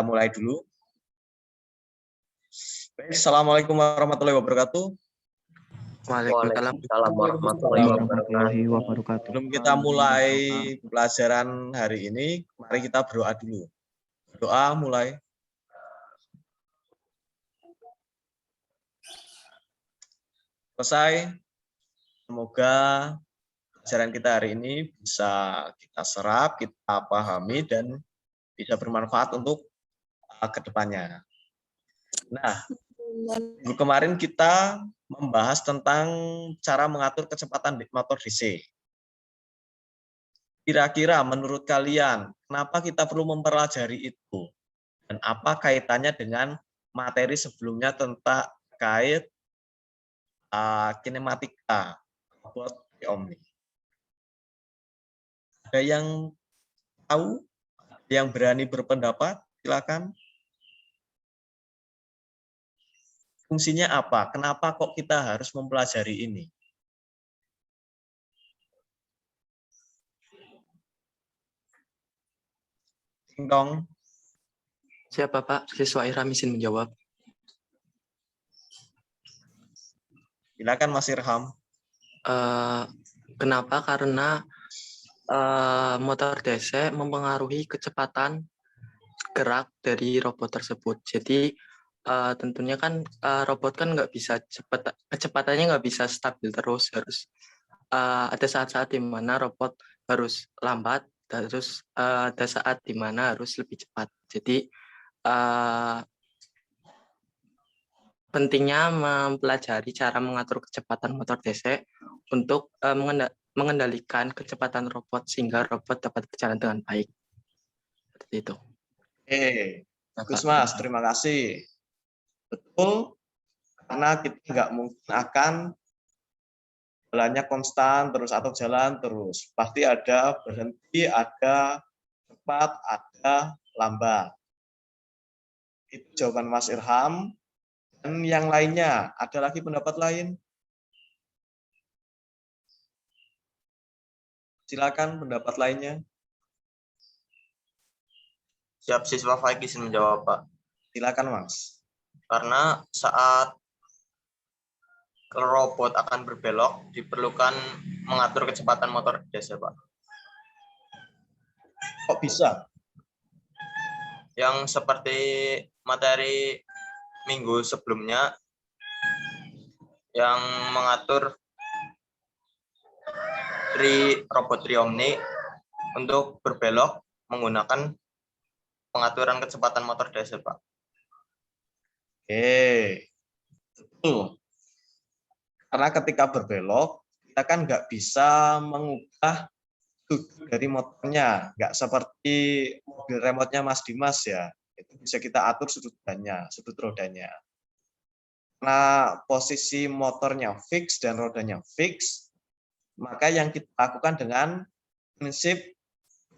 mulai dulu. Baik, Assalamualaikum warahmatullahi wabarakatuh. Waalaikumsalam warahmatullahi wabarakatuh. Sebelum kita mulai pelajaran hari ini, mari kita berdoa dulu. Doa mulai. Selesai. Semoga pelajaran kita hari ini bisa kita serap, kita pahami, dan bisa bermanfaat untuk kedepannya. Nah, minggu kemarin kita membahas tentang cara mengatur kecepatan motor DC. Kira-kira menurut kalian, kenapa kita perlu mempelajari itu? Dan apa kaitannya dengan materi sebelumnya tentang kait kinematika robot Omni? Ada yang tahu? Yang berani berpendapat? Silakan. Fungsinya apa? Kenapa kok kita harus mempelajari ini? Ding dong. Siapa Pak? Siswa Irham izin menjawab. Silakan Mas Irham. Kenapa? Karena motor DC mempengaruhi kecepatan gerak dari robot tersebut. Jadi tentunya kan robot kan nggak bisa cepat, kecepatannya nggak bisa stabil terus, harus ada saat-saat di mana robot harus lambat, terus ada saat di mana harus lebih cepat. Jadi pentingnya mempelajari cara mengatur kecepatan motor DC untuk mengendalikan kecepatan robot sehingga robot dapat berjalan dengan baik. Seperti itu. Bagus Mas, terima kasih. Betul, karena kita nggak mungkin akan jalannya konstan terus atau jalan terus. Pasti ada berhenti, ada cepat, ada lambat. Itu jawaban Mas Irham. Dan yang lainnya, ada lagi pendapat lain? Silakan pendapat lainnya. Siap, siswa Faik izin menjawab, Pak. Silakan, Mas. Karena saat robot akan berbelok, diperlukan mengatur kecepatan motor DC, Pak. Kok bisa? Yang seperti materi minggu sebelumnya, yang mengatur robot Omni untuk berbelok menggunakan pengaturan kecepatan motor DC, Pak. Betul. Karena ketika berbelok, kita kan nggak bisa mengubah sudut dari motornya, nggak seperti mobil remote-nya Mas Dimas ya. Itu bisa kita atur sudut rodanya. Karena posisi motornya fix dan rodanya fix, maka yang kita lakukan dengan prinsip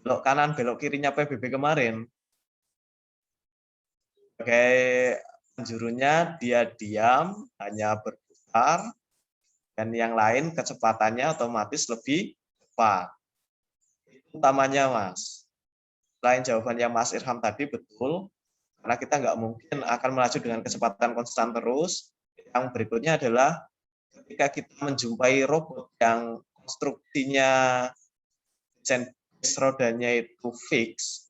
belok kanan, belok kirinya PBB kemarin, sebagai penjurunya dia diam, hanya berputar, dan yang lain kecepatannya otomatis lebih cepat. Itu utamanya, Mas. Selain jawaban yang Mas Irham tadi betul, karena kita nggak mungkin akan melaju dengan kecepatan konstan terus. Yang berikutnya adalah ketika kita menjumpai robot yang konstruksinya rodanya itu fix,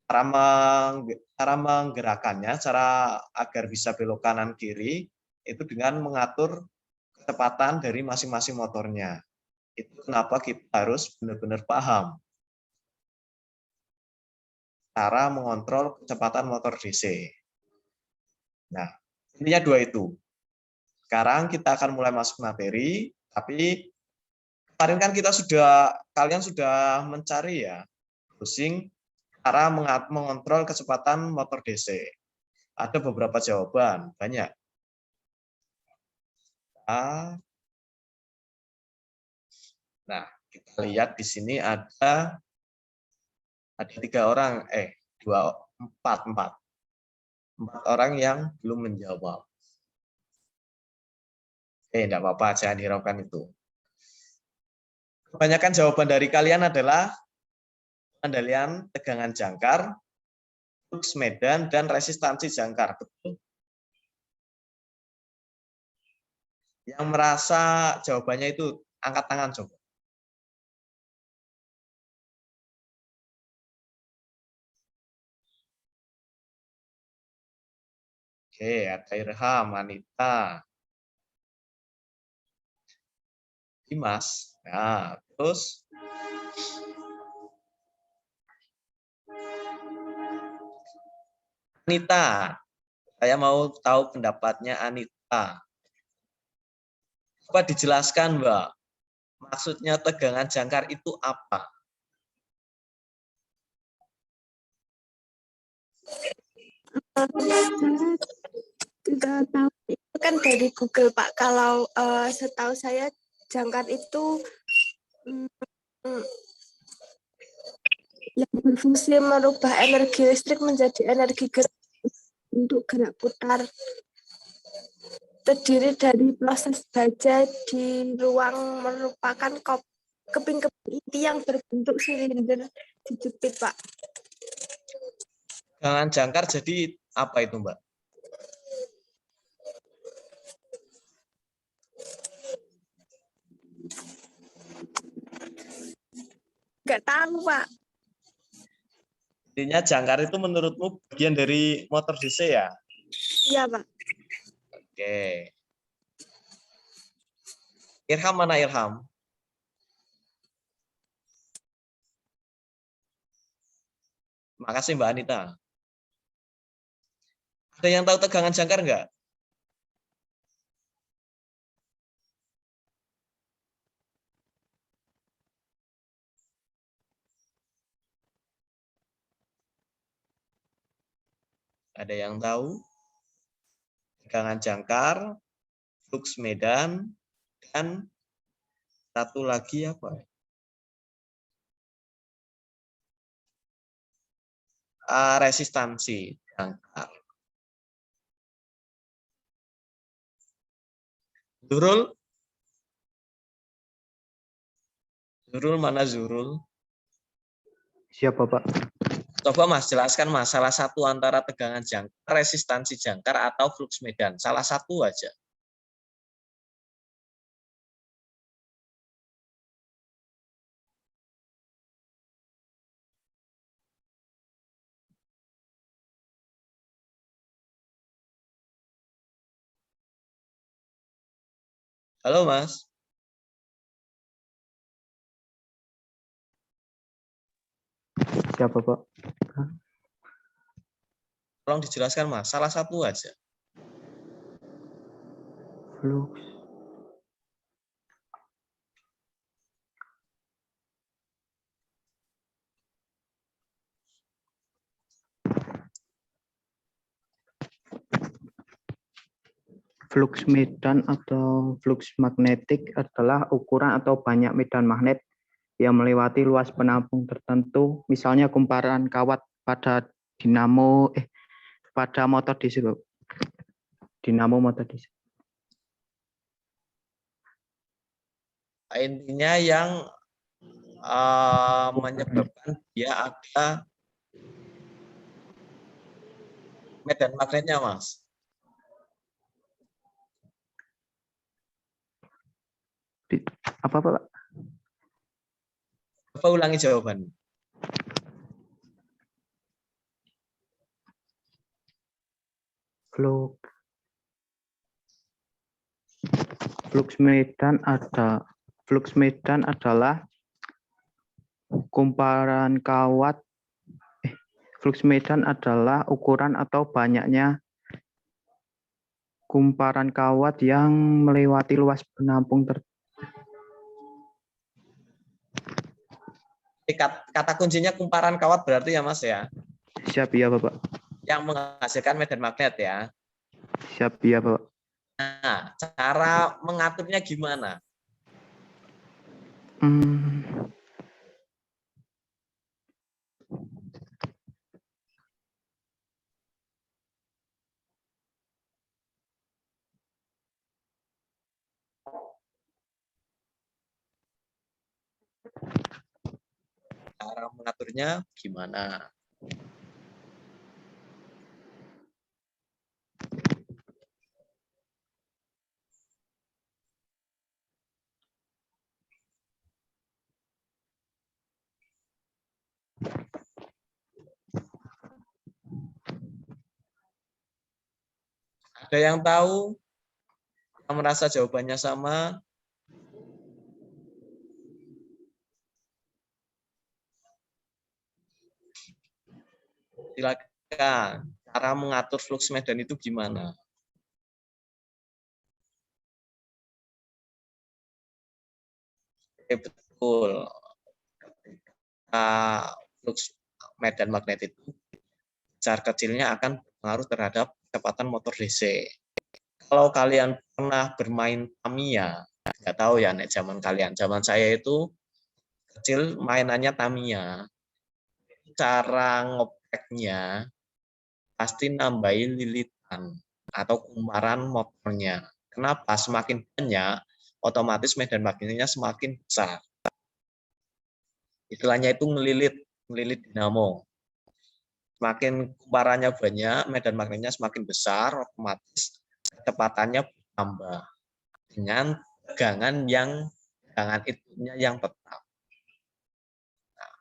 cara menggerakkannya, cara agar bisa belok kanan kiri, itu dengan mengatur kecepatan dari masing-masing motornya. Itu kenapa kita harus benar-benar paham cara mengontrol kecepatan motor DC. Nah, intinya dua itu. Sekarang kita akan mulai masuk materi, tapi kemarin kan kalian sudah mencari ya, browsing cara mengontrol kecepatan motor DC. Ada beberapa jawaban, banyak. Nah, kita lihat di sini ada 4 orang yang belum menjawab. Enggak apa-apa, jangan hiraukan itu. Kebanyakan jawaban dari kalian adalah pengendalian tegangan jangkar, flux medan, dan resistansi jangkar. Betul? Yang merasa jawabannya itu angkat tangan coba. Oke, ada Irham, Anita, Dimas. Nah, terus Anita. Saya mau tahu pendapatnya Anita. Coba dijelaskan, Mbak. Maksudnya tegangan jangkar itu apa? Tidak tahu. Itu kan dari Google, Pak. Kalau setahu saya jangkar itu yang berfungsi merubah energi listrik menjadi energi gerak untuk gerak putar. Terdiri dari proses baja di ruang merupakan keping-keping inti yang berbentuk silinder dijepit, Pak. Tegangan jangkar jadi apa itu, Mbak? Nggak tahu, Pak. Intinya jangkar itu menurutmu bagian dari motor DC ya? Iya, Pak. Oke. Irham mana Irham? Makasih Mbak Anita. Ada yang tahu tegangan jangkar enggak? Ada yang tahu? Tegangan jangkar, flux medan, dan satu lagi apa? Resistansi jangkar. Zurul? Zurul mana Zurul? Siapa, Pak? Coba Mas jelaskan Mas, salah satu antara tegangan jangkar, resistansi jangkar, atau flux medan. Salah satu aja. Halo Mas. Siapa, Pak? Tolong dijelaskan Mas, salah satu aja. Flux. Flux medan atau flux magnetik adalah ukuran atau banyak medan magnet yang melewati luas penampung tertentu, misalnya kumparan kawat pada pada motor DC, dinamo motor DC. Intinya yang menyebabkan dia ada medan magnetnya, Mas. Apa, Pak? Coba ulangi jawaban. Flux medan adalah kumparan kawat. Flux medan adalah ukuran atau banyaknya kumparan kawat yang melewati luas penampung Kata kuncinya kumparan kawat berarti ya Mas ya? Siap ya, Bapak. Yang menghasilkan medan magnet ya? Siap ya, Bapak. Nah, cara mengaturnya gimana? Cara mengaturnya gimana? Ada yang tahu? Yang merasa jawabannya sama? Silakan. Cara mengatur flux medan itu gimana? Oke, betul. Flux medan magnet itu besar kecilnya akan berpengaruh terhadap kecepatan motor DC. Kalau kalian pernah bermain Tamiya, nggak tahu ya, nek zaman kalian. Zaman saya itu kecil mainannya Tamiya. Cara ngopreknya pasti nambahin lilitan atau kumparan motornya. Kenapa? Semakin banyak, otomatis medan magnetnya semakin besar. Istilahnya itu ngelilit dinamo. Semakin kumparannya banyak, medan magnetnya semakin besar, otomatis kecepatannya bertambah dengan tegangan itunya yang tetap. Nah,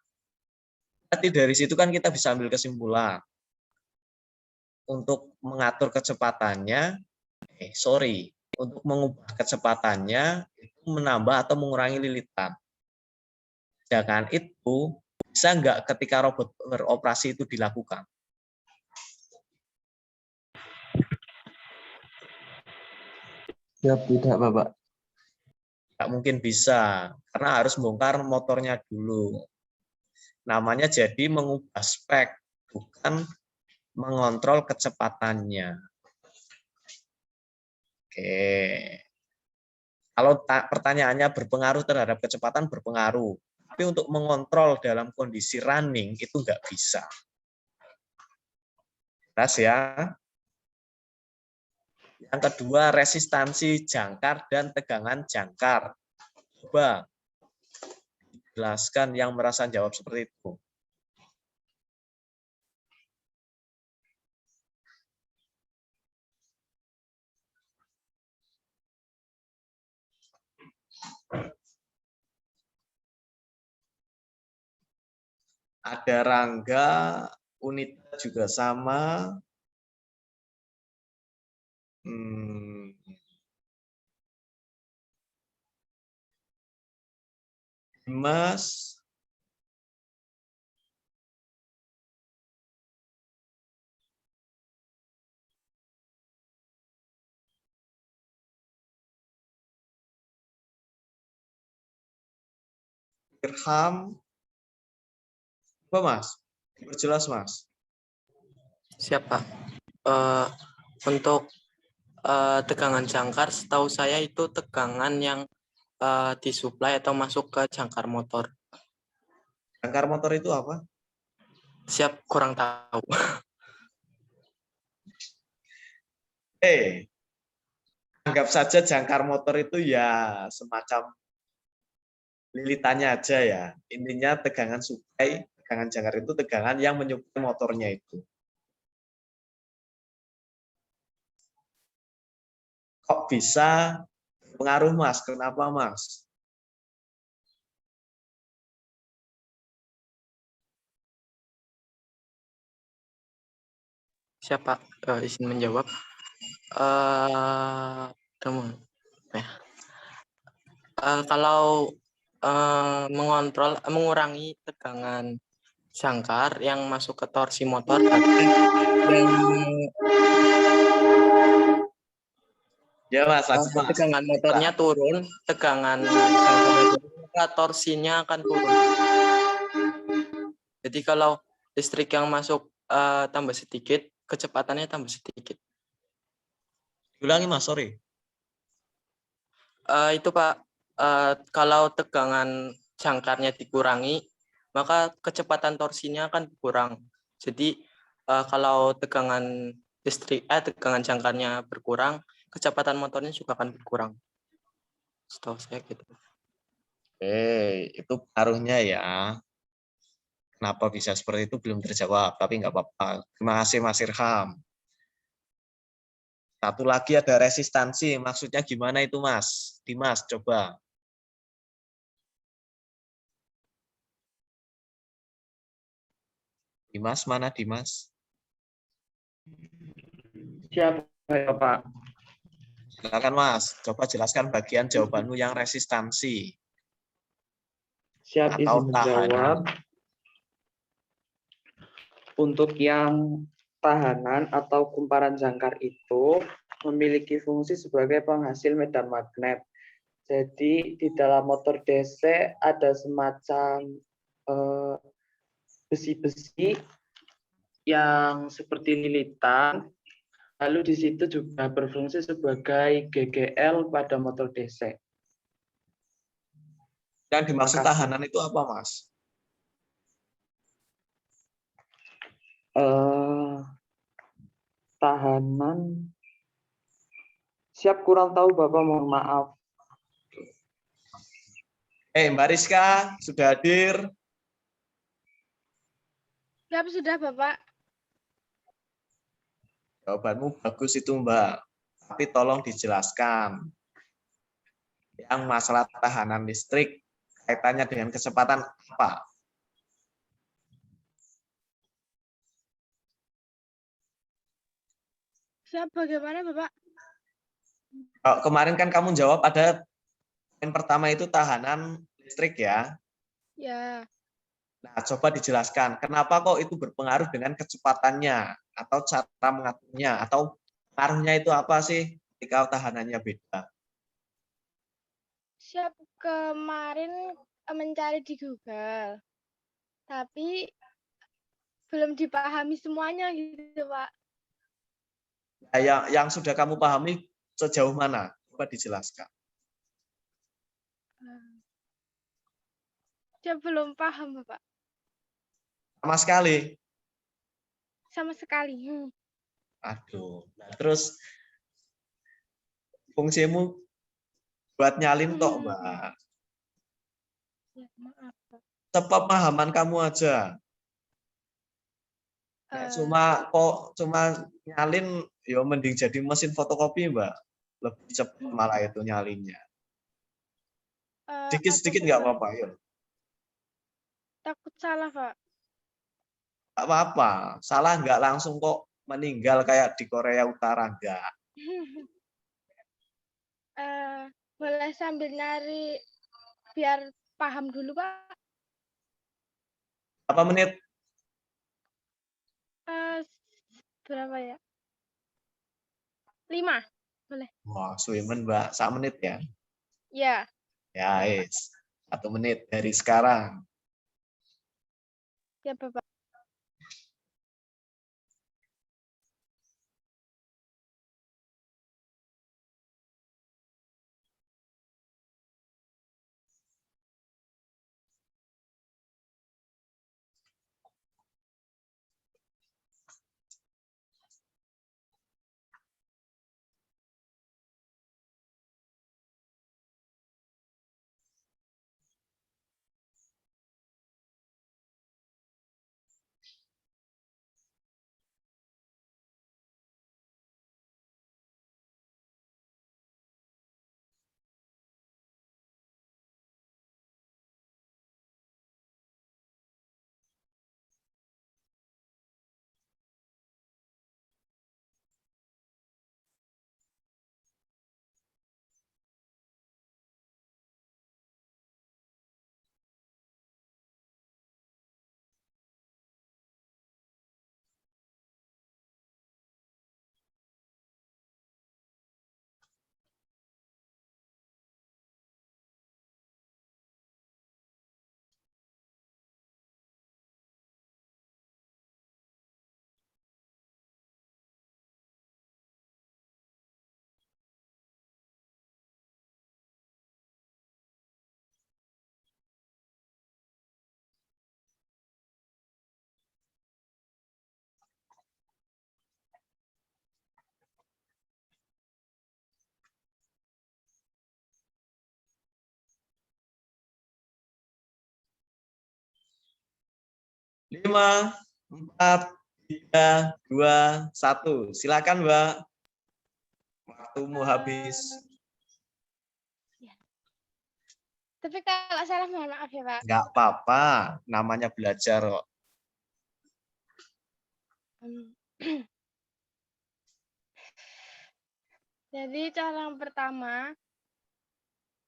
berarti dari situ kan kita bisa ambil kesimpulan untuk mengatur kecepatannya, untuk mengubah kecepatannya itu menambah atau mengurangi lilitan. Sedangkan itu bisa nggak ketika robot beroperasi itu dilakukan? Ya, tidak, Bapak. Nggak mungkin bisa, karena harus bongkar motornya dulu. Namanya jadi mengubah spek, bukan mengontrol kecepatannya. Oke. Kalau pertanyaannya berpengaruh terhadap kecepatan, berpengaruh. Tapi untuk mengontrol dalam kondisi running itu nggak bisa. Jelas ya. Yang kedua, resistansi jangkar dan tegangan jangkar. Coba jelaskan yang merasa jawab seperti itu. Ada Rangga, unitnya juga sama. Dimas, Irham, apa Mas? Diperjelas Mas. Siapa? Untuk tegangan jangkar, setahu saya itu tegangan yang disuplai atau masuk ke jangkar motor. Jangkar motor itu apa? Siap, kurang tahu. Anggap saja jangkar motor itu ya semacam lilitannya aja ya. Intinya tegangan suplai, tegangan jangkar itu tegangan yang menyuplai motornya itu. Kok bisa pengaruh Mas? Kenapa Mas? Siapa izin menjawab? Teman. Kalau mengurangi tegangan jangkar yang masuk ke torsi motor, Ya Mas, lanjut Mas. tegangan motornya turun, tegangan torsinya akan turun. Jadi kalau listrik yang masuk tambah sedikit, kecepatannya tambah sedikit. Ulangi Mas, sorry. Itu Pak, kalau tegangan jangkarnya dikurangi, maka kecepatan torsinya akan berkurang. Jadi kalau tegangan tegangan jangkarnya berkurang, kecepatan motornya juga akan berkurang. Setahu saya gitu. Itu pengaruhnya ya. Kenapa bisa seperti itu belum terjawab, tapi nggak apa-apa. Terima kasih Mas Irham. Satu lagi ada resistansi, maksudnya gimana itu Mas? Dimas, coba. Dimas, mana Dimas? Siap, Baik, Pak. Silakan Mas, coba jelaskan bagian jawabanmu yang resistansi Siap atau izin tahanan. menjawab. Untuk yang tahanan atau kumparan jangkar itu memiliki fungsi sebagai penghasil medan magnet. Jadi di dalam motor DC ada semacam besi-besi yang seperti lilitan. Lalu di situ juga berfungsi sebagai GGL pada motor DC. Yang dimaksud Terima kasih. tahanan itu apa Mas? Tahanan. Siap, kurang tahu Bapak, mohon maaf. Mbak Rizka, sudah hadir? Siap sudah Bapak. Jawabanmu bagus itu Mbak, tapi tolong dijelaskan. Yang masalah tahanan listrik, kaitannya dengan kecepatan apa? Siap bagaimana Bapak? Kemarin kan kamu jawab ada poin pertama itu tahanan listrik ya. Ya, Nah, coba dijelaskan kenapa kok itu berpengaruh dengan kecepatannya atau cara mengaturnya atau pengaruhnya itu apa sih ketika tahanannya beda? siap kemarin mencari di Google. Tapi belum dipahami semuanya gitu, Pak. Nah, yang sudah kamu pahami sejauh mana? Coba dijelaskan. Saya belum paham, Bapak. Sama sekali. Sama sekali. Aduh. Nah, terus fungsimu buat nyalin kok, Mbak. Ya, maaf, Pak. Sepemahaman kamu aja. Cuma nyalin, ya mending jadi mesin fotokopi, Mbak. Lebih cepat malah itu nyalinnya. Sedikit-sedikit nggak apa-apa, yuk. Takut salah, Pak. Nggak apa-apa. Salah nggak langsung kok meninggal kayak di Korea Utara, nggak. Boleh sambil nyari biar paham dulu, Pak. Berapa menit? Berapa ya? 5. Boleh. Wah, Suimen, Mbak. 1 menit ya? Ya. Ya, 1 menit dari sekarang. Ya, Bapak. Lima, 4, 3, 2, 1. Silakan, Mbak. Waktumu habis. Ya. Tapi kalau salah mohon maaf ya, Pak. Nggak apa-apa, namanya belajar kok. Jadi cara yang pertama,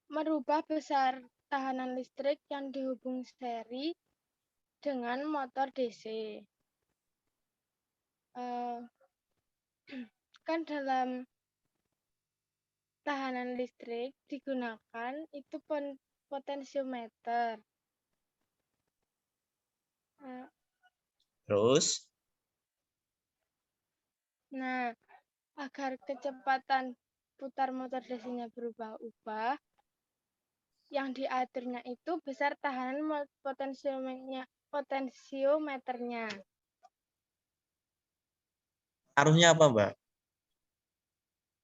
merubah besar tahanan listrik yang dihubung seri dengan motor DC. Kan dalam tahanan listrik digunakan itu potensiometer. Terus, Nah, agar kecepatan putar motor DC-nya berubah-ubah, yang diaturnya itu besar tahanan potensiometernya. pengaruhnya apa, Mbak?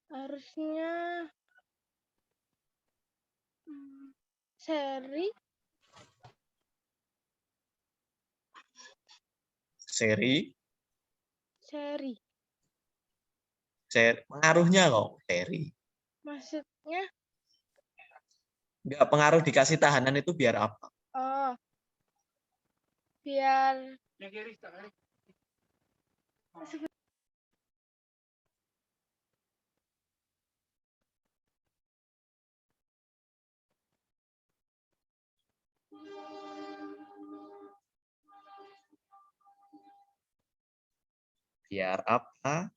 Harusnya seri Seri, seri. pengaruhnya kok seri. Maksudnya, Nggak pengaruh dikasih tahanan itu biar apa? oh, biar Biar apa?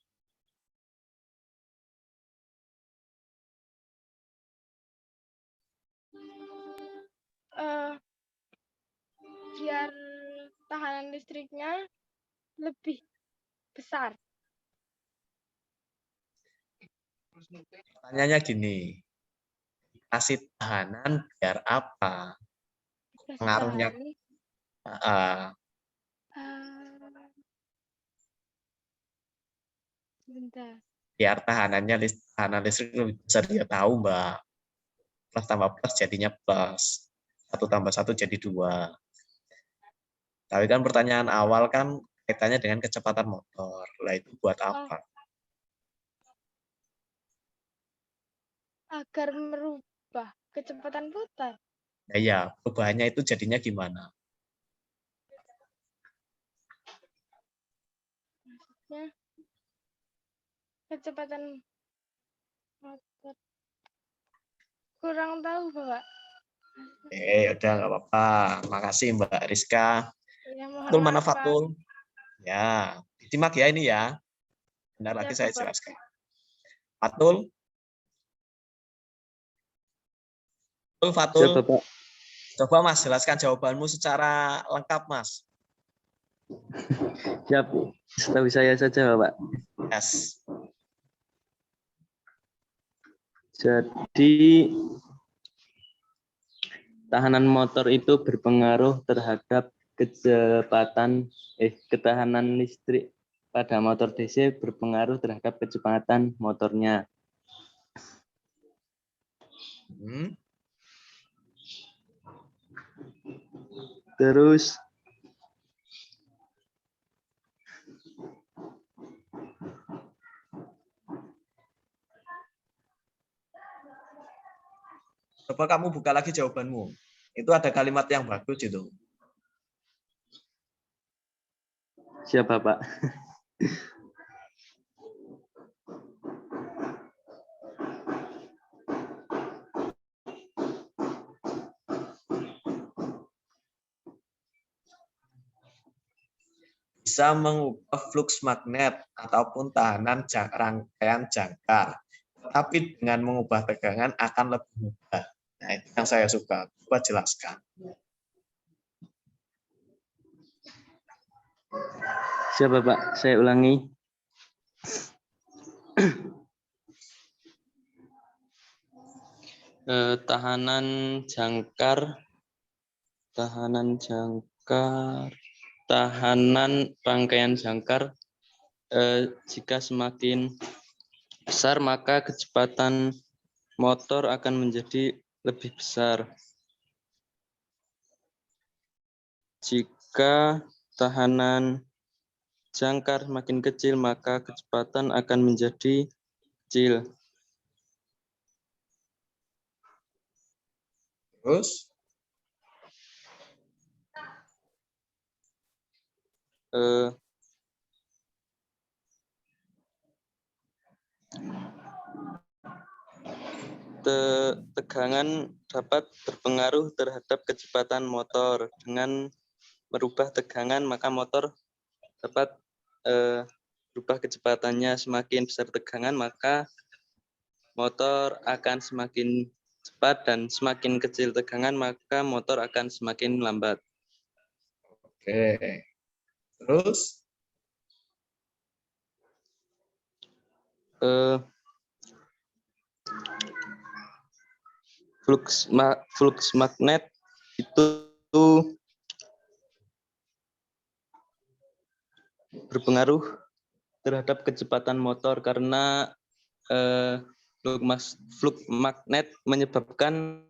biar tahanan listriknya lebih besar. Tanyanya gini, kasih tahanan biar apa? Kasih Pengaruhnya tahanan, bentar. biar tahanan listrik lebih besar, dia tahu, Mbak. Plus tambah plus jadinya plus. 1 tambah 1 jadi 2. Tapi kan pertanyaan awal kan kaitannya dengan kecepatan motor. Lah itu buat apa? Agar merubah kecepatan putar. Nah, ya, perubahannya itu jadinya gimana? Maksudnya, kecepatan motor. Kurang tahu, Bapak. Udah nggak apa-apa. Makasih Mbak Rizka. Ya, mohon Fatul mana maaf, Pak. Fatul? Ya, disimak ya ini ya. Bentar lagi Ya, saya Bapak. jelaskan. Fatul? Fatul? Siapa, Pak? Coba Mas jelaskan jawabanmu secara lengkap, Mas. Siap, setahu saya saja, Pak. Yes. Jadi tahanan motor itu berpengaruh terhadap ketahanan listrik pada motor DC berpengaruh terhadap kecepatan motornya. Terus Coba kamu buka lagi jawabanmu. Itu ada kalimat yang bagus itu. siapa, Pak? Bisa mengubah flux magnet ataupun tahanan rangkaian jangkar. Tapi dengan mengubah tegangan akan lebih mudah. Nah, itu yang saya suka. Coba jelaskan. Siapa, Pak? Saya ulangi. Tahanan rangkaian jangkar jika semakin besar maka kecepatan motor akan menjadi lebih besar. Jika tahanan jangkar makin kecil maka kecepatan akan menjadi kecil. Terus? tegangan dapat berpengaruh terhadap kecepatan motor. Dengan merubah tegangan, maka motor dapat berubah kecepatannya. Semakin besar tegangan, maka motor akan semakin cepat, dan semakin kecil tegangan, maka motor akan semakin lambat. Oke. Terus, Flux magnet itu berpengaruh terhadap kecepatan motor karena flux magnet menyebabkan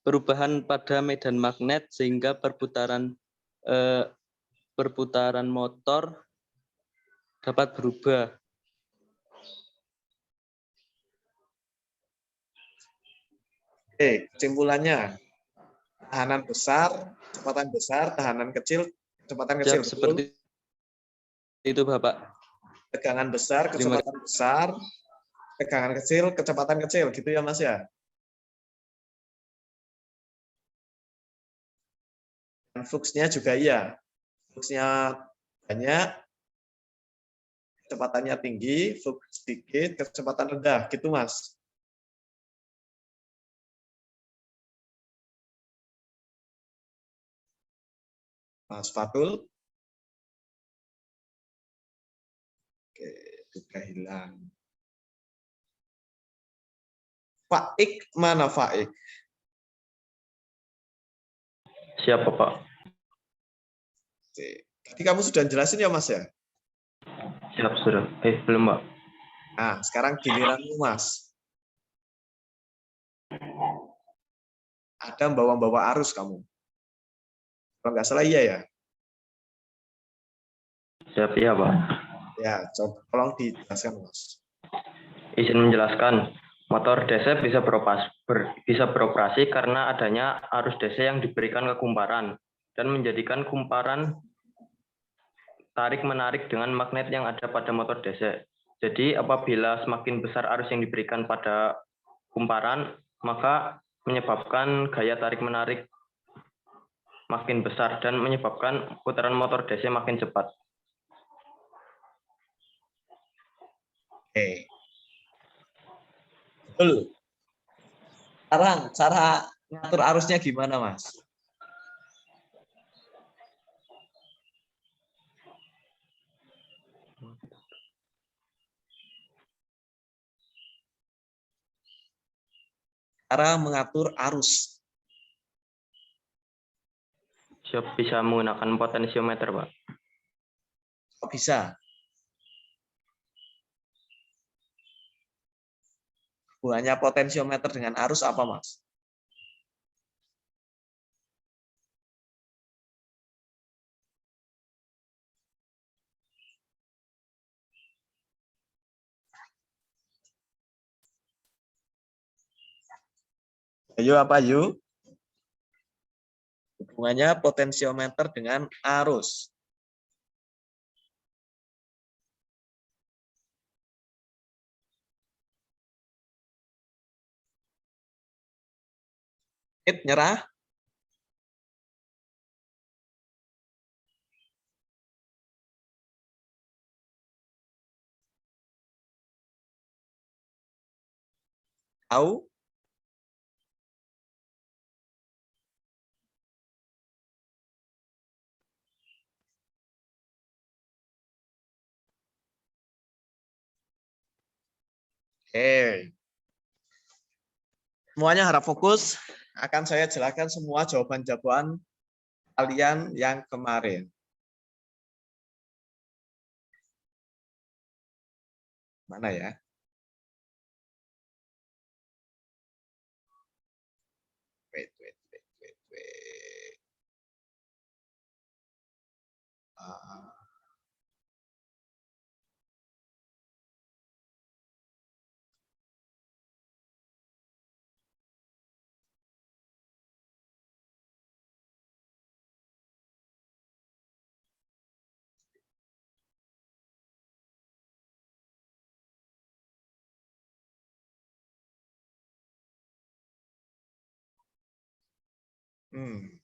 perubahan pada medan magnet sehingga perputaran motor dapat berubah. oke, kesimpulannya, tahanan besar, kecepatan besar, tahanan kecil, kecepatan kecil. Siap, seperti itu, Bapak. Tegangan besar, kecepatan besar, tegangan kecil, kecepatan kecil, gitu ya Mas ya. Dan fluxnya juga iya. Fluxnya banyak, kecepatannya tinggi, flux sedikit, kecepatan rendah, gitu Mas. Mas Fatul. Oke, juga hilang. Faik, mana Faik? Siap, Bapak. Oke. Jadi kamu sudah jelasin ya Mas ya? Siap, sudah. Belum, Pak. Nah, sekarang giliranmu Mas. Ada bawa-bawa arus kamu. Kalau nggak salah iya ya? Siap, iya, Pak. Ya, coba tolong dijelaskan Mas. Izin menjelaskan, motor DC bisa beroperasi karena adanya arus DC yang diberikan ke kumparan dan menjadikan kumparan tarik-menarik dengan magnet yang ada pada motor DC. Jadi apabila semakin besar arus yang diberikan pada kumparan, maka menyebabkan gaya tarik-menarik makin besar dan menyebabkan putaran motor DC makin cepat. Oke. Betul. Sekarang cara ngatur arusnya gimana Mas? Cara mengatur arus. Siap, bisa menggunakan potensiometer, Pak. Kok bisa? Hubungannya potensiometer dengan arus apa, Mas? Ayo apa yuk? Hubungannya potensiometer dengan arus. Nyerah. Tahu? Oke. Semuanya harap fokus. Akan saya jelaskan semua jawaban-jawaban kalian yang kemarin. Mana ya? Wait. Hmm.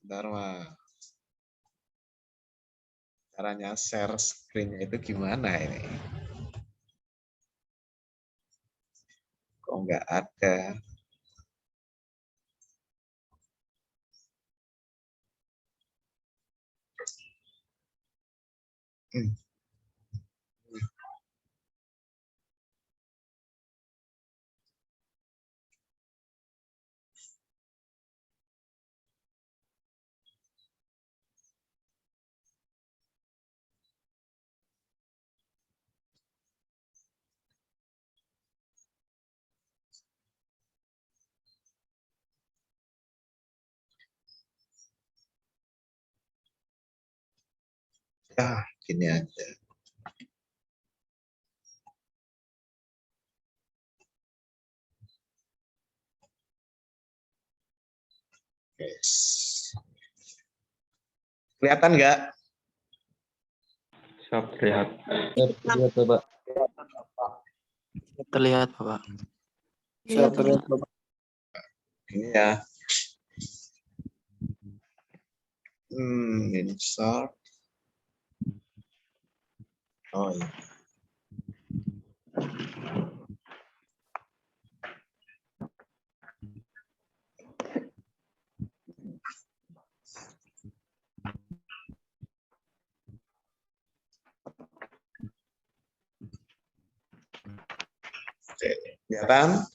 Bentar, Mas. Caranya share screen-nya itu gimana ini? Kok nggak ada? Hmm. Ya, gini aja. Yes. Kelihatan nggak? Siap, lihat. Lihat Bapak. Terlihat, Bapak. Iya, terlihat, Bapak. Ini ya. Insert. Oh iya. Oke, kelihatan?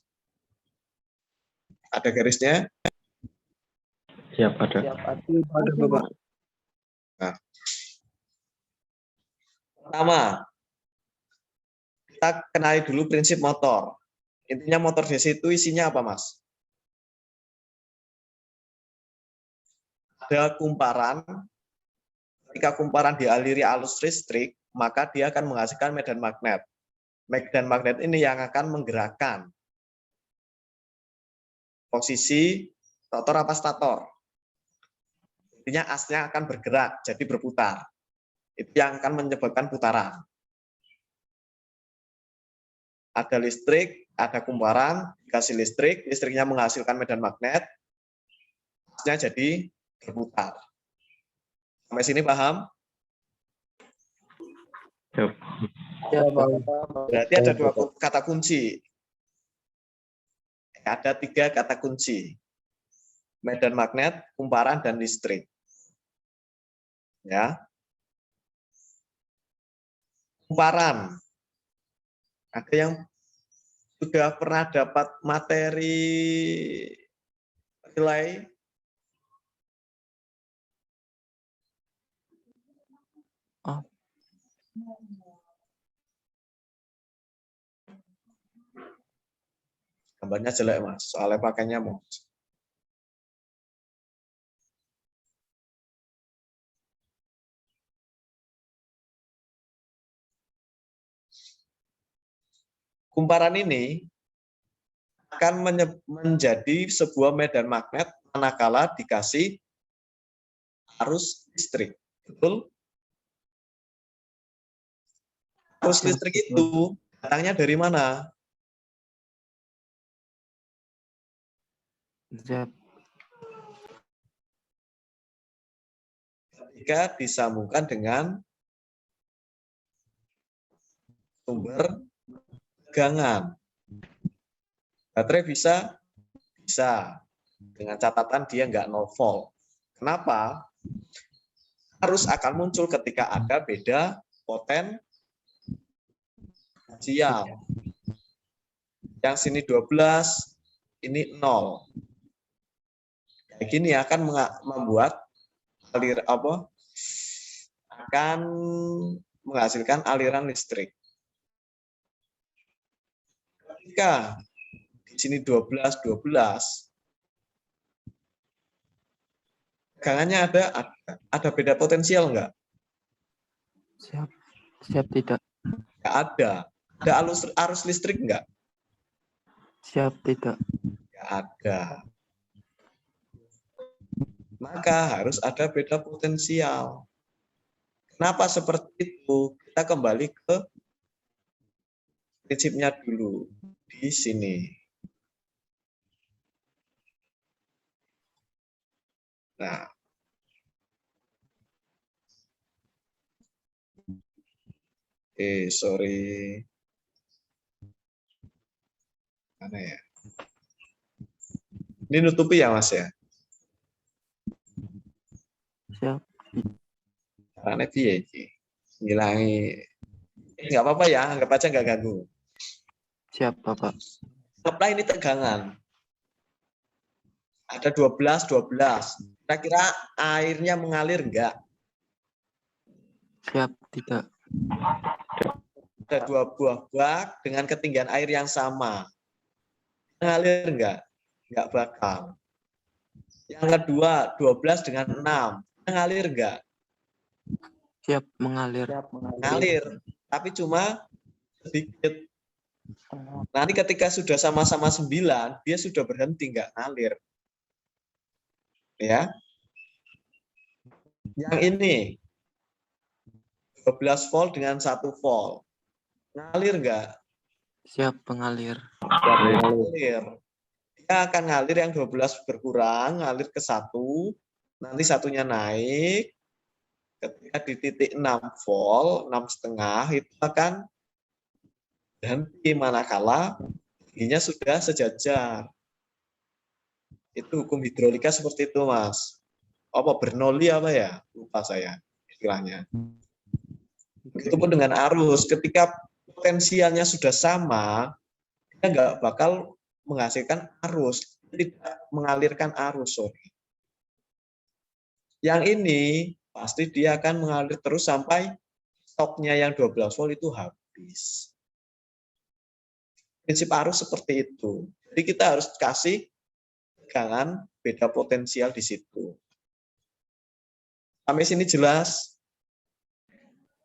Ada garisnya? Siap, ada. Ada Bapak. Nah. Pertama, kita kenali dulu prinsip motor. Intinya motor DC itu isinya apa, Mas? Ada kumparan. Ketika kumparan dialiri arus listrik, maka dia akan menghasilkan medan magnet. Medan magnet ini yang akan menggerakkan posisi rotor apa stator. Intinya asnya akan bergerak, jadi berputar. Itu yang akan menyebabkan putaran. Ada listrik, ada kumparan, dikasih listrik, listriknya menghasilkan medan magnet, asnya jadi berputar. Sampai sini paham? Siap. Ya, Berarti ada dua kata kunci. Ada 3 kata kunci. Medan magnet, kumparan, dan listrik. Ya. Kumparan. Ada yang sudah pernah dapat materi relay? Oh. Gambarnya jelek, Mas. Soalnya pakainya mouse. Kumparan ini akan menjadi sebuah medan magnet manakala dikasih arus listrik. Betul? Arus listrik itu datangnya dari mana? Siap. Ketika disambungkan dengan sumber tegangan. Baterai bisa? Bisa. Dengan catatan dia nggak 0 volt. Kenapa? Arus akan muncul ketika ada beda potensial. Yang sini 12, ini 0. Kayak gini akan membuat akan menghasilkan aliran listrik. Ketika di sini 12, tegangannya ada beda potensial enggak? Siap. Siap tidak. Enggak ada. Ada arus listrik enggak? Siap tidak. Enggak ada. Maka harus ada beda potensial. Kenapa seperti itu? Kita kembali ke prinsipnya dulu di sini. Nah, sorry. Mana ya? Ini nutupi ya, Mas ya? Siap. Karena piye iki? Ngilangi. Nggak apa-apa ya, anggap aja nggak ganggu. Siap, Bapak. Anggaplah ini tegangan. Ada 12. Kira-kira airnya mengalir enggak? Siap, tidak. Ada 2 buah bak dengan ketinggian air yang sama. Mengalir enggak? Enggak bakal. Yang kedua, 12 dengan 6. Mengalir enggak? Siap, mengalir. Mengalir. Tapi cuma sedikit. Nanti ketika sudah sama-sama 9, dia sudah berhenti, enggak ngalir. Ya. Yang ini 12 volt dengan 1 volt. Ngalir enggak? Siap, mengalir. Ngalir. Dia akan ngalir yang 12 berkurang, ngalir ke 1, nanti satunya naik. Ketika di titik 6 volt, 6,5 itu akan berhenti manakala tingginya sudah sejajar. Itu hukum hidrolika seperti itu, Mas. Apa Bernoulli apa ya? Lupa saya istilahnya. Begitupun dengan arus, ketika potensialnya sudah sama, dia nggak bakal menghasilkan arus, tidak mengalirkan arus. Sorry. Yang ini pasti dia akan mengalir terus sampai stoknya yang 12 volt itu habis. Prinsip arus seperti itu. Jadi kita harus kasih tegangan beda potensial di situ. Sampai sini jelas?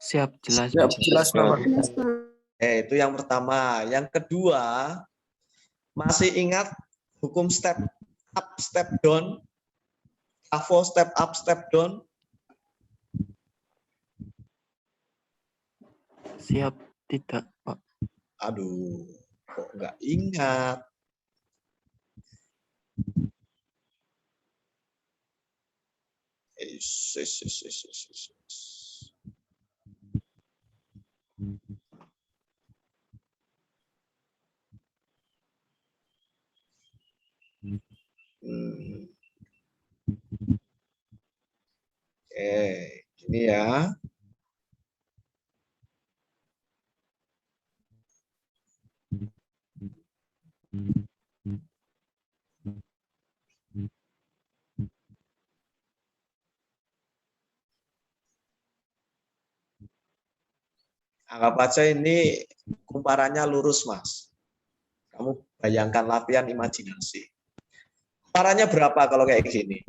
Siap, jelas. Jelas, Bapak. Itu yang pertama. Yang kedua, masih ingat hukum step up, step down? AVO step up, step down? Siap, tidak, Pak. Aduh, kok nggak ingat? Oke, ini ya. Anggap aja ini kumparannya lurus, Mas. Kamu bayangkan latihan imajinasi. Kumparannya berapa kalau kayak gini?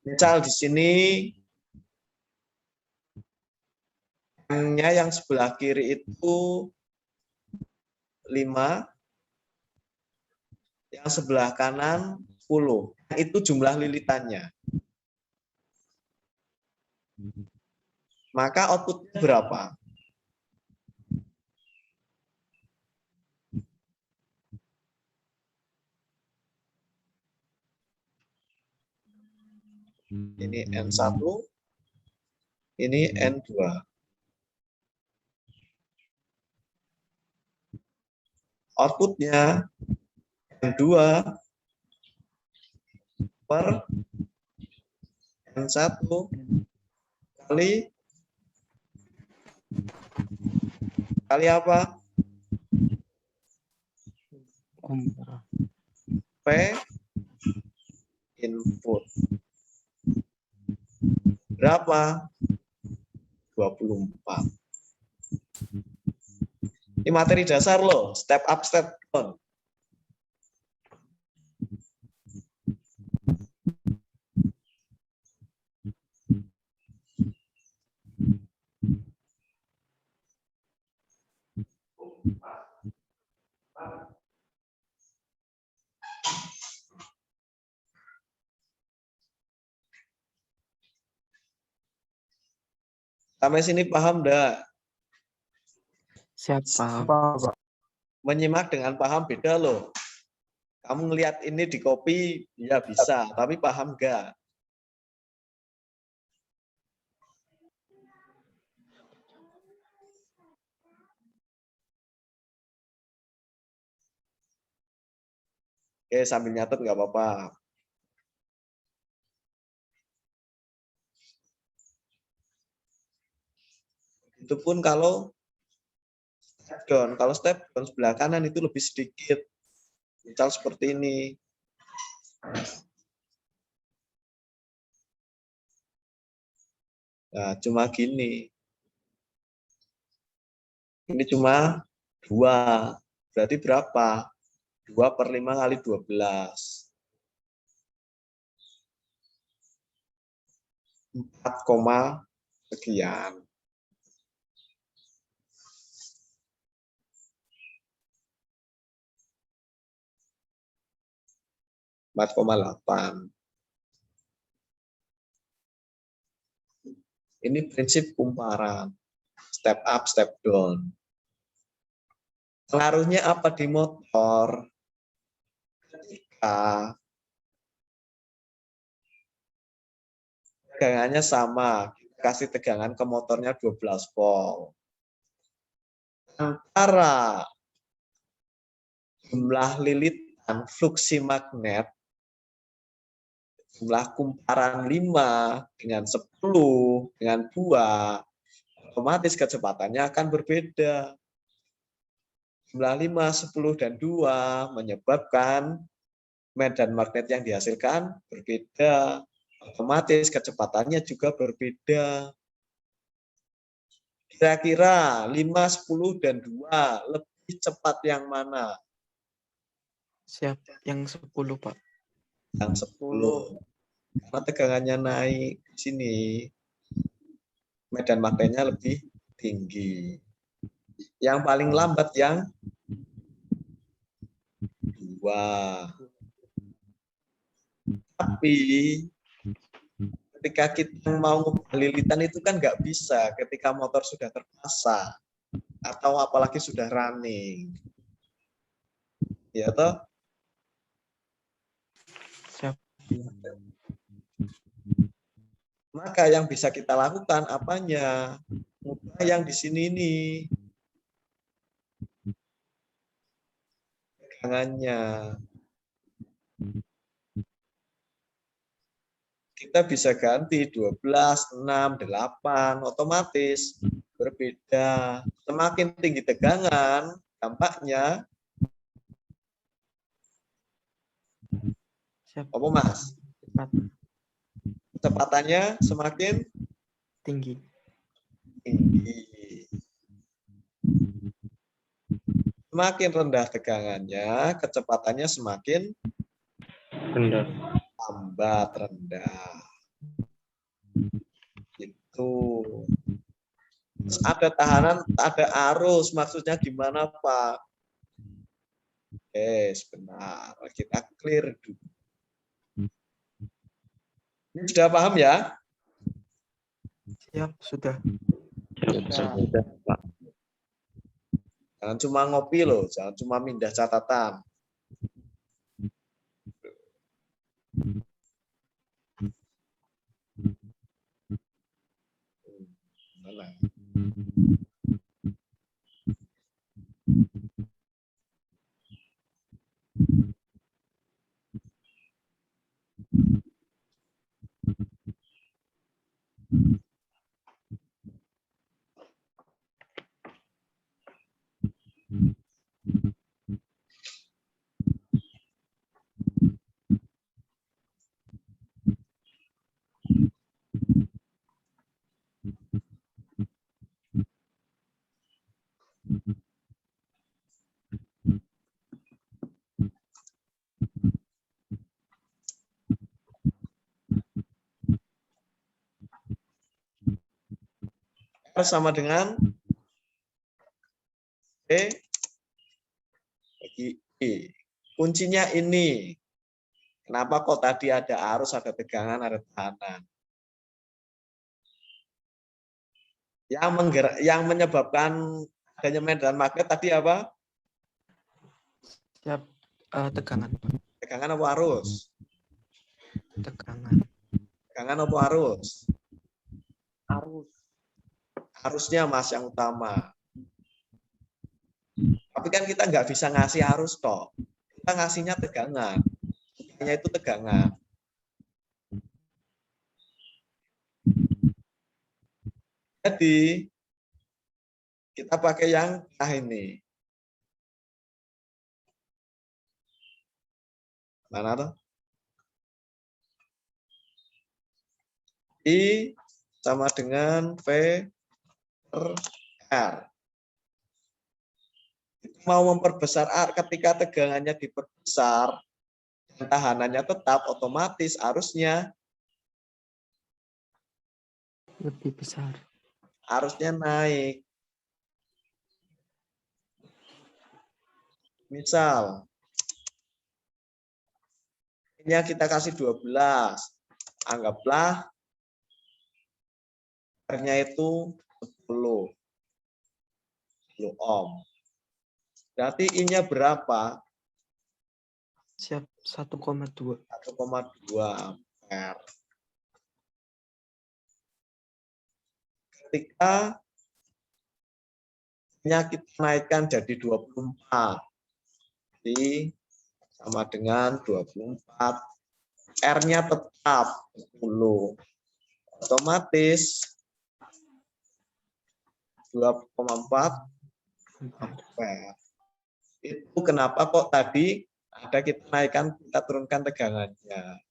Misal di sini M-nya yang sebelah kiri itu 5, yang sebelah kanan 10. Itu jumlah lilitannya. Maka outputnya berapa? Ini N1, ini N2. Outputnya N2 per N1 kali apa? P input. Berapa? 24. Ini materi dasar loh, step up, step down. Sampai sini paham enggak? Siapa? Menyimak dengan paham beda loh. Kamu ngelihat ini di copy, ya bisa, tapi paham enggak? Oke, sambil nyatet nggak apa-apa. Itu pun kalau step down. Kalau step down sebelah kanan itu lebih sedikit. Misal seperti ini. Nah, cuma gini. Ini cuma 2. Berarti berapa? 2/5 kali 12. 4, sekian. Empat koma 8. Ini prinsip kumparan. Step up, step down. Pengaruhnya apa di motor? Ketika tegangannya sama, kasih tegangan ke motornya 12 volt. Antara jumlah lilitan fluksi magnet, jumlah kumparan 5 dengan 10 dengan 2, otomatis kecepatannya akan berbeda. Jumlah 5, 10, dan 2 menyebabkan medan magnet yang dihasilkan berbeda. Otomatis kecepatannya juga berbeda. Kira-kira 5, 10, dan 2 lebih cepat yang mana? Siap, yang 10, Pak. Yang 10. Karena tegangannya naik di sini, medan magnetnya lebih tinggi. Yang paling lambat yang 2. Tapi ketika kita mau ngubah lilitan itu kan nggak bisa ketika motor sudah terpasang atau apalagi sudah running. Ya toh? Siap. Maka yang bisa kita lakukan apanya? Ngubah yang di sini nih. Tegangannya. Kita bisa ganti 12, 6, 8, otomatis berbeda. Semakin tinggi tegangan, dampaknya Siap. apa Mas? Cepat. Kecepatannya semakin Tinggi. tinggi. Semakin rendah tegangannya, kecepatannya semakin Rendah. lambat, rendah. Itu. Terus ada tahanan, ada arus, maksudnya gimana Pak? Oke, sebentar, kita clear dulu. Ini sudah paham ya? Siap, sudah. Sudah, Pak. Jangan cuma ngopi loh, jangan cuma mindah catatan. Mana? R sama dengan B bagi E. Kuncinya ini. Kenapa kok tadi ada arus, ada tegangan, ada tekanan? Yang menyebabkan adanya medan magnet tadi apa? Siap. Tegangan, Pak. Tegangan apa arus? Tegangan. Tegangan apa arus? Arus. Arusnya Mas yang utama. Tapi kan kita nggak bisa ngasih arus toh. Kita ngasihnya tegangan. Hanya itu tegangan. Jadi kita pakai yang ini. Mana tuh? I sama dengan V per R. Mau memperbesar R ketika tegangannya diperbesar, dan tahanannya tetap, otomatis arusnya Lebih besar. naik. Misal, ini kita kasih 12. Anggaplah R-nya itu 10 ohm. Berarti I-nya berapa? Siap. 1,2. 1,2 ampere. Ketika kita naikkan jadi 24, jadi sama dengan 24. R-nya tetap 10. Otomatis 2,4 ampere. Itu kenapa kok tadi ada kita naikkan, kita turunkan tegangannya.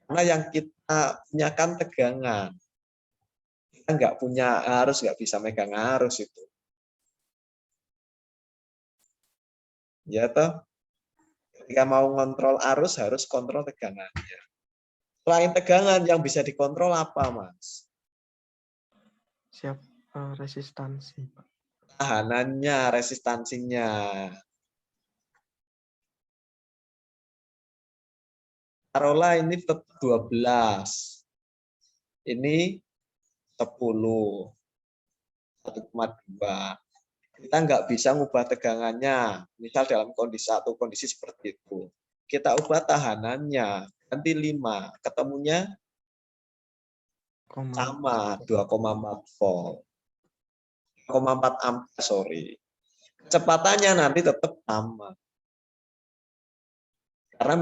Karena yang kita punya kan tegangan. Kita nggak punya arus, nggak bisa megang arus itu. Ya toh? Ketika mau ngontrol arus, harus kontrol tegangannya. Selain tegangan, yang bisa dikontrol apa, Mas? Siap. Resistansi, Pak. Tahanannya, resistansinya. Taruhlah ini 12. Ini 10. 1,2. Kita nggak bisa ngubah tegangannya. Misal dalam kondisi kondisi seperti itu. Kita ubah tahanannya. Nanti 5. Ketemunya sama 2,4 volt. 2,4 ampere, sorry. Kecepatannya nanti tetap sama. Karena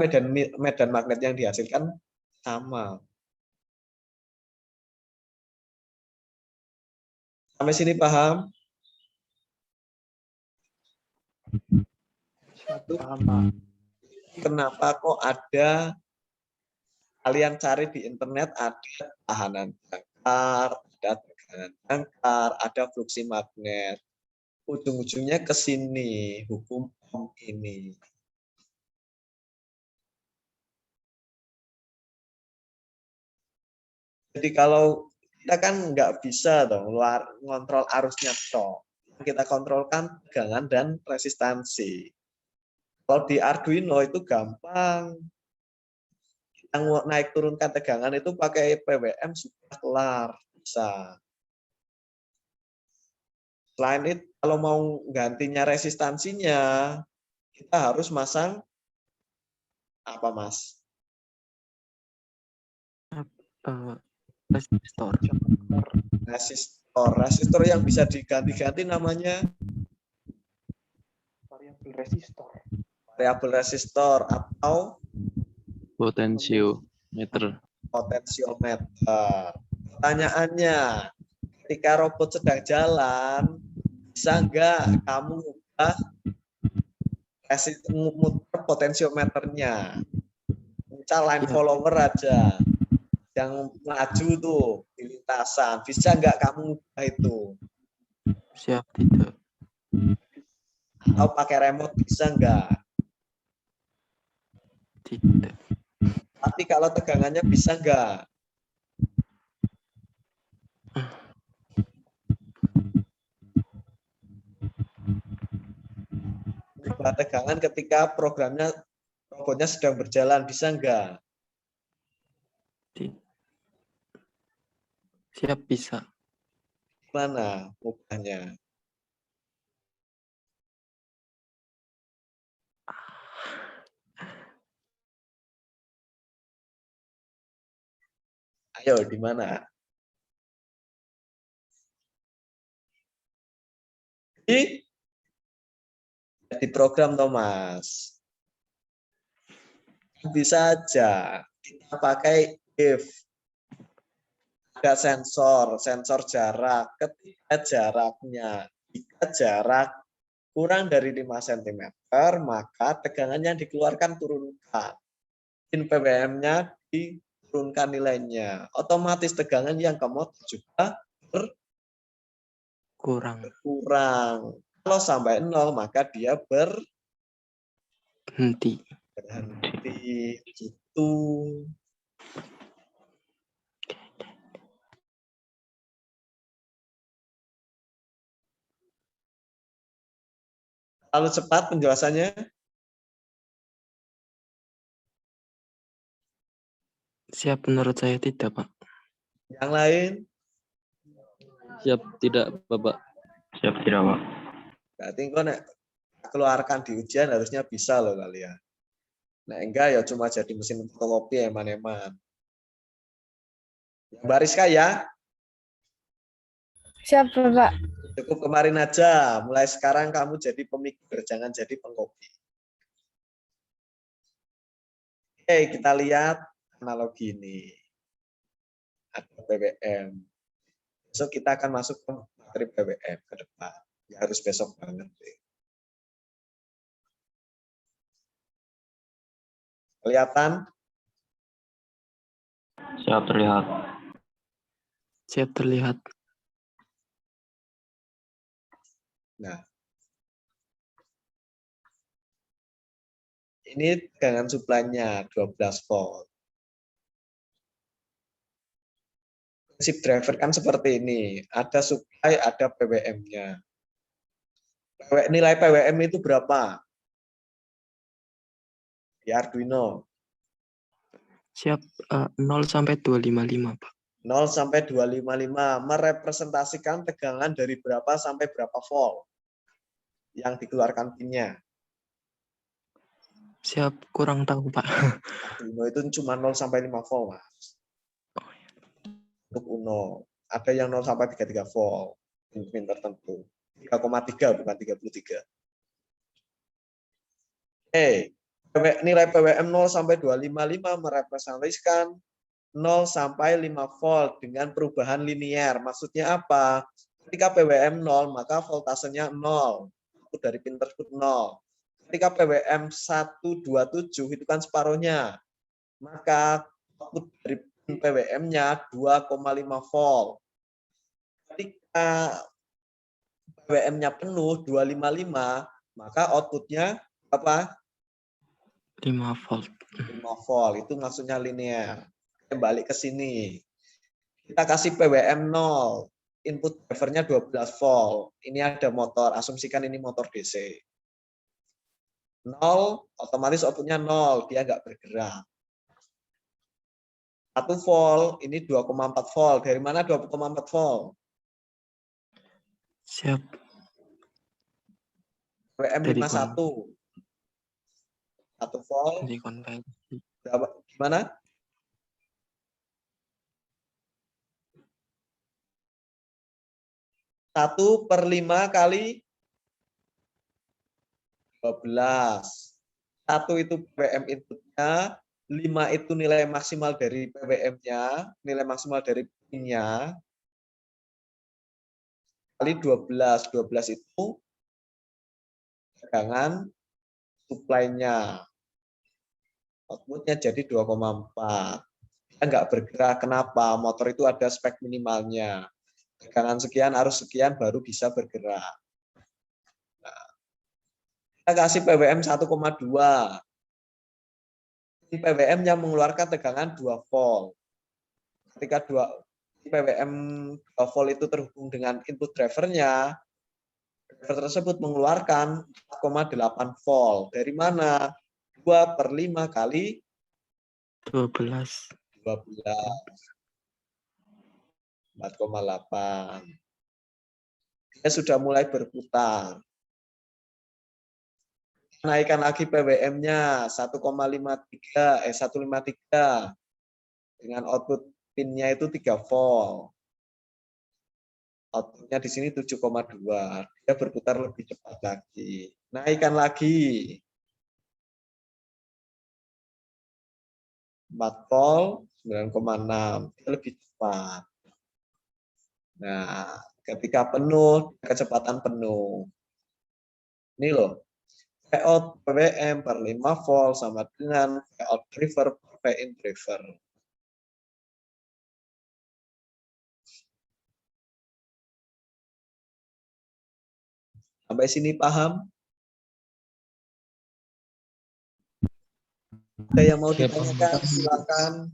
medan magnet yang dihasilkan sama. Sampai sini paham? Paham, Pak. Kenapa kok ada, kalian cari di internet ada tahanan jangkar, ada tegangan jangkar, ada fluksi magnet. Ujung-ujungnya ke sini, hukum Ohm ini. Jadi kalau kita kan nggak bisa dong ngontrol arusnya toh. Kita kontrolkan tegangan dan resistansi. Kalau di Arduino itu gampang. Kita naik turunkan tegangan itu pakai PWM sudah kelar, bisa. Selain itu, kalau mau gantinya resistansinya, kita harus masang apa, Mas? Resistor. Resistor yang bisa diganti-ganti namanya Variabel resistor. variabel resistor atau Potensiometer. potensiometer. Pertanyaannya, ketika robot sedang jalan, bisa nggak kamu ubah muter potensiometernya? Misal line follower aja, yang maju tuh di lintasan, bisa nggak kamu ubah itu? Siap, tidak. Atau pakai remote bisa nggak? Tidak. Tapi kalau tegangannya bisa nggak? Ubah tegangan ketika robotnya sedang berjalan, bisa nggak? Siap, bisa. Mana mukanya? Ayo, di mana? Di program Thomas. Bisa aja kita pakai if. Ada sensor jarak. Ketika jaraknya, jika jarak kurang dari 5 cm, maka tegangan yang dikeluarkan turunkan. In PWM-nya diturunkan nilainya. Otomatis tegangan yang ke motor juga Kurang. berkurang. Kalau sampai 0, maka dia Henti. berhenti. Gitu. Terlalu cepat penjelasannya? Siap, menurut saya tidak, Pak. Yang lain? Siap, tidak, Bapak. Siap tidak, Pak? Berarti engko nek keluarkan di ujian harusnya bisa loh kalian. Nah, enggak ya cuma jadi mesin fotokopi eman-eman. Mbak Rizka ya, Siap, Bapak. cukup kemarin aja. Mulai sekarang kamu jadi pemikir, jangan jadi pengkopi. Oke, kita lihat analogi ini. Ada PWM. Besok kita akan masuk ke materi PWM ke depan. Ya, harus besok banget. Kelihatan? Siap terlihat. Siap, terlihat. Nah, ini tegangan suplainya 12 volt. Prinsip driver kan seperti ini. Ada supply, ada PWM-nya. Nilai PWM itu berapa? Di Arduino. Siap, 0 sampai 255, Pak. 0 sampai 255 merepresentasikan tegangan dari berapa sampai berapa volt yang dikeluarkan pinnya. Siap, kurang tahu, Pak. Arduino itu cuma 0 sampai 5 volt, Mas. Untuk Uno. Ada yang 0 sampai 33 volt. Pin tertentu. 3,3 bukan 33. Nilai PWM 0 sampai 255 merepresentasikan 0 sampai 5 volt dengan perubahan linier. Maksudnya apa? Ketika PWM 0, maka voltasenya 0. Output dari pin tersebut 0. Ketika PWM 127 itu kan separuhnya. Maka output dari pin PWM-nya 2,5 volt. Ketika PWM-nya penuh 255, maka outputnya apa? 5 volt. 5 volt. Itu maksudnya linear. Kembali ke sini. Kita kasih PWM 0. Input drivernya 12 volt. Ini ada motor. Asumsikan ini motor DC. 0, otomatis outputnya 0. Dia nggak bergerak. 1 volt, ini 2,4 volt. Dari mana 2,4 volt? Siap. PWM Dari 51. 1 volt. Dari konvensi. Berapa? Gimana? 1/5 kali 12. 1 itu PWM inputnya, 5 itu nilai maksimal dari PWM-nya, nilai maksimal dari pinnya, kali 12. 12 itu tegangan suplainya. Outputnya jadi 2,4. Dia nggak bergerak. Kenapa? Motor itu ada spek minimalnya. Tegangan sekian, arus sekian baru bisa bergerak. Nah, kita kasih PWM 1,2. PWM yang mengeluarkan tegangan 2 volt. Ketika PWM 2 volt itu terhubung dengan input drivernya, driver tersebut mengeluarkan 4,8 volt. Dari mana? 2/5 kali 12. 12. 4,8. Dia sudah mulai berputar. Naikkan lagi PWM-nya 1,53 dengan output pin-nya itu 3 volt. Output-nya di sini 7,2. Dia berputar lebih cepat lagi. Naikkan lagi 4 volt 9,6. Dia lebih cepat. Nah, ketika penuh, kecepatan penuh. Ini loh. Vout PWM per 5 volt sama dengan Vout driver per Vin driver. Sampai sini paham? Ada yang mau ditanyakan? Silakan.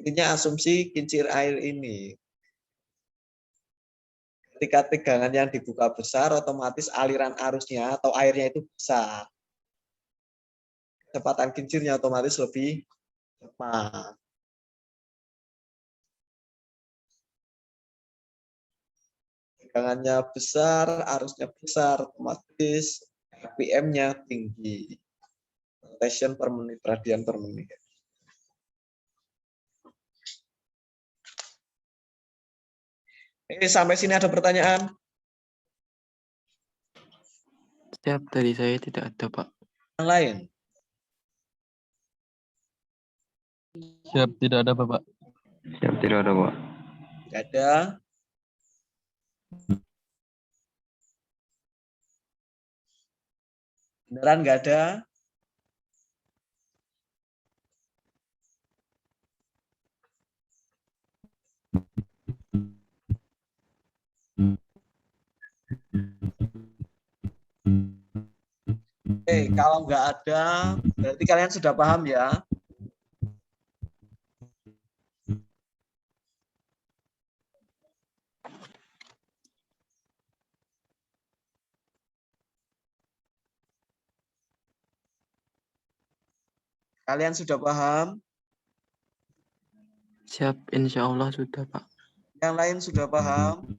Intinya asumsi kincir air ini. Ketika tegangan yang dibuka besar, otomatis aliran arusnya atau airnya itu besar. Kecepatan kincirnya otomatis lebih cepat. Tegangannya besar, arusnya besar, otomatis RPM-nya tinggi. Rotation per menit, radian per menit. Sampai sini ada pertanyaan? Siap, dari saya tidak ada, Pak. Yang lain? Siap, tidak ada Bapak. Siap, tidak ada, Pak. Tidak ada. Beneran nggak ada? Kalau nggak ada, berarti kalian sudah paham ya? Kalian sudah paham? Siap, insya Allah sudah, Pak. Yang lain sudah paham?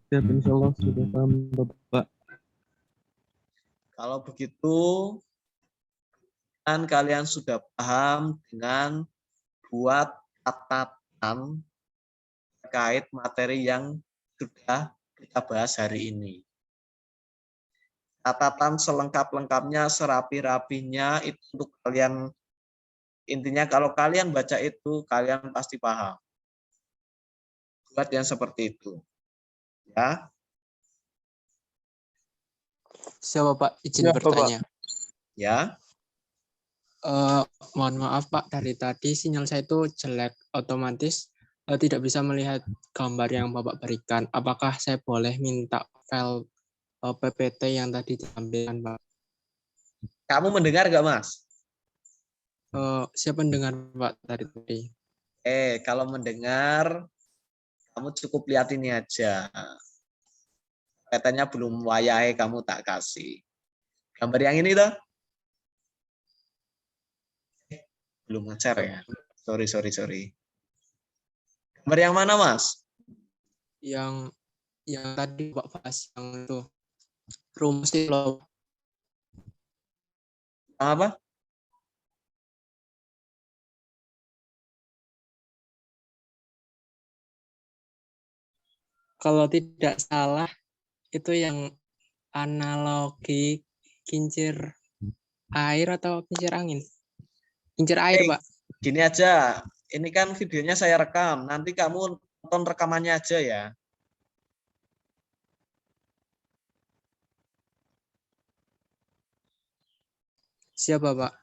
Siap, insya Allah sudah paham Bapak. Kalau begitu, kan kalian sudah paham dengan buat catatan terkait materi yang sudah kita bahas hari ini. Catatan selengkap-lengkapnya, serapi-rapinya itu untuk kalian. Intinya kalau kalian baca itu, kalian pasti paham. Buat yang seperti itu. Ya. Siapa Pak, izin bertanya. Ya. Mohon maaf Pak, dari tadi sinyal saya itu jelek, otomatis tidak bisa melihat gambar yang Bapak berikan. Apakah saya boleh minta file PPT yang tadi ditampilkan Pak? Kamu mendengar nggak, Mas? Siapa mendengar Pak dari tadi? Kalau mendengar, kamu cukup lihat ini aja. Katanya belum wayahe kamu tak kasih. Gambar yang ini toh? Belum ngecer ya? Sorry. Gambar yang mana, Mas? Yang tadi Pak bahas, yang itu. Rumus itu. Apa? Kalau tidak salah, itu yang analogi kincir air atau kincir angin? Kincir air, Pak. Gini aja, ini kan videonya saya rekam. Nanti kamu nonton rekamannya aja ya. Siapa, Pak?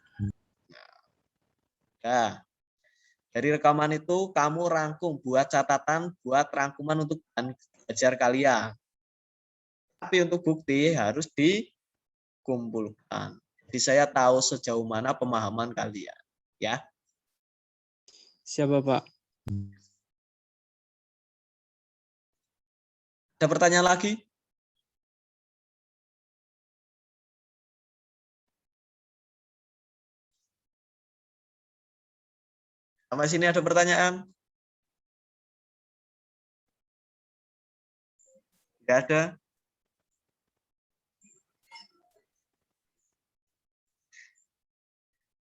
Nah, dari rekaman itu kamu rangkum, buat catatan, buat rangkuman untuk belajar kalian. Tapi untuk bukti harus dikumpulkan. Jadi saya tahu sejauh mana pemahaman kalian. Ya. Siapa, Pak? Ada pertanyaan lagi? Sampai sini ada pertanyaan? Tidak ada?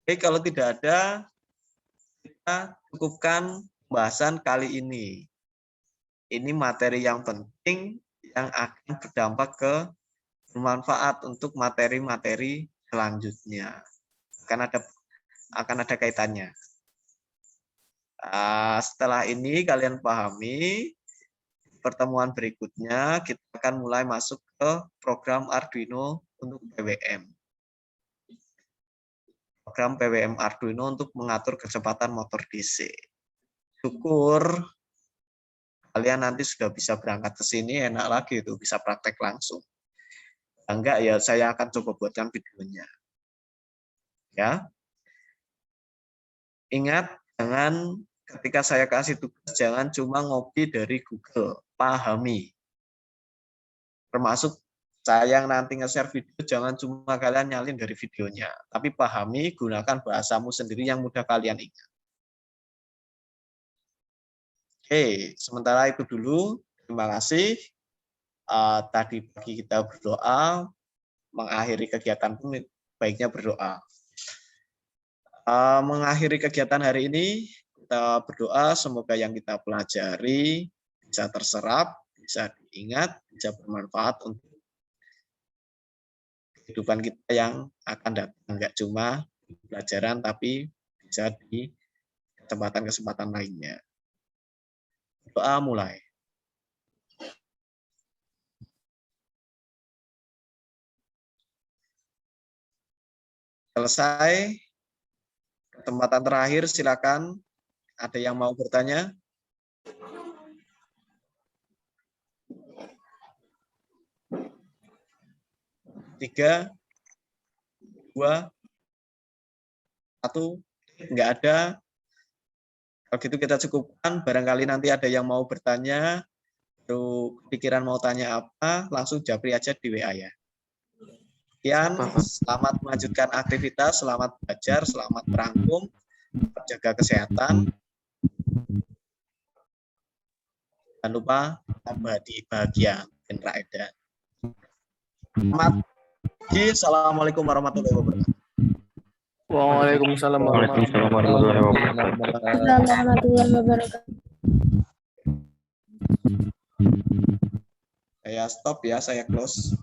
Oke, kalau tidak ada, kita cukupkan pembahasan kali ini. Ini materi yang penting yang akan berdampak bermanfaat untuk materi-materi selanjutnya. Akan ada kaitannya. Setelah ini kalian pahami, pertemuan berikutnya kita akan mulai masuk ke program Arduino untuk PWM. Program PWM Arduino untuk mengatur kecepatan motor DC. Syukur kalian nanti sudah bisa berangkat ke sini, enak lagi itu bisa praktek langsung. Enggak ya, saya akan coba buatkan videonya. Ya. Ingat, jangan ketika saya kasih tugas jangan cuma ngopi dari Google, pahami. Termasuk saya yang nanti nge-share video, jangan cuma kalian nyalin dari videonya, tapi pahami, gunakan bahasamu sendiri yang mudah kalian ingat. Oke, sementara itu dulu. Terima kasih. Tadi pagi kita berdoa, mengakhiri kegiatan pun baiknya berdoa. Mengakhiri kegiatan hari ini, kita berdoa semoga yang kita pelajari bisa terserap, bisa diingat, bisa bermanfaat untuk kehidupan kita yang akan datang, enggak cuma di pelajaran tapi bisa di kesempatan-kesempatan lainnya. Doa mulai. Selesai. Kesempatan terakhir, silakan. Ada yang mau bertanya? Tiga, dua, satu, nggak ada. Kalau gitu kita cukupkan. Barangkali nanti ada yang mau bertanya, baru pikiran mau tanya apa, langsung japri aja di WA ya. Sekian, selamat melanjutkan aktivitas, selamat belajar, selamat merangkum, jaga kesehatan. Jangan lupa tambah bahagia dan Raedan. Selamat pagi, assalamualaikum warahmatullahi wabarakatuh. Waalaikumsalam warahmatullahi Warahmatullahi wabarakatuh. Saya stop ya, saya close.